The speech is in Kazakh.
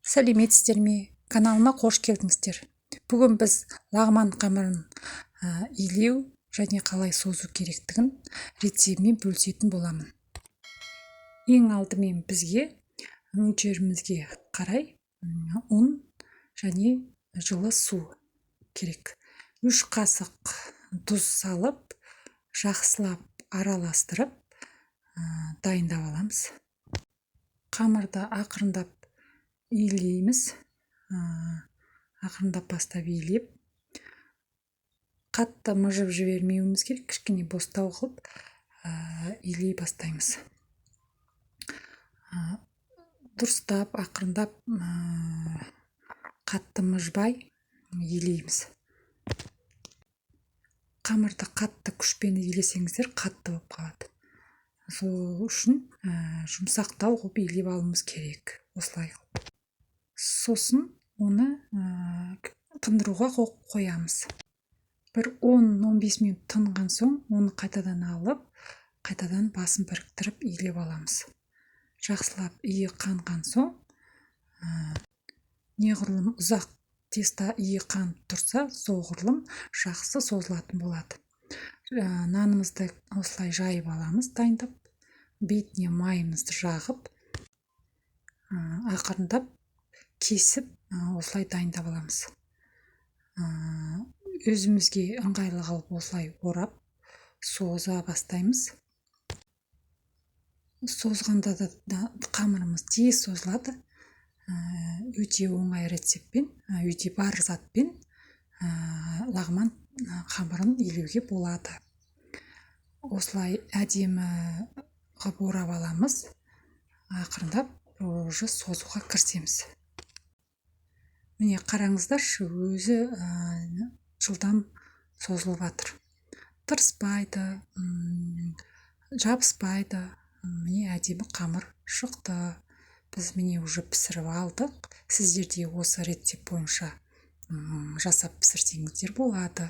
Сәлеметсіздер ме? Каналыма қош келдіңіздер. Бүгін біз лағман қамырын илеу және қалай созу керектігін рецептімен бөлісетін боламын. Ең алдымен бізге мөлшерімізге қарай ұн және жылы су керек. 3 қасық тұз салып, жақсылап араластырып дайындап аламыз. Қамырды ақырындап илейміз. Ақырындап бастап илеп, қатты мыжып жібермеуіміз керек, кішкене бостау қылып илей бастаймыз. Дұрыстап, ақырындап, қатты мыжбай илейміз. Қамырды қатты күшпен илесеңіздер, қатты болып қалады. Сол үшін жұмсақтау қылып илеп алуымыз керек. Осылай қылып. Сосын оны тындыруға қоямыз. Бір 10-15 минут тынған соң, оны қайтадан алып, қайтадан басын біріктіріп илеп аламыз. Жақсылап иі қанған соң, неғұрлым ұзақ теста иі қанып тұрса, соғұрлым жақсы созылатын болады. Нанымызды осылай жайып аламыз, дайындап, бетіне майымызды жағып, ақырындап кесіп, осылай дайындап аламыз. Өзімізге ыңғайлы қылып осылай орап, соза бастаймыз. Созғанда да қамырымыз тез созылады. Өте оңай рецептпен, өте бар затпен лағман қамырын илеуге болады. Осылай әдемі қылып орап аламыз. Ақырындап уже созуға кірісеміз. Міне қараңыздаршы, өзі жылдам созылып жатыр. Тырыспайды, жабыспайды. Міне әдемі қамыр шықты. Біз міне уже пісіріп алдық. Сіздер де осы рецепт бойынша жасап пісірсеңіздер болады.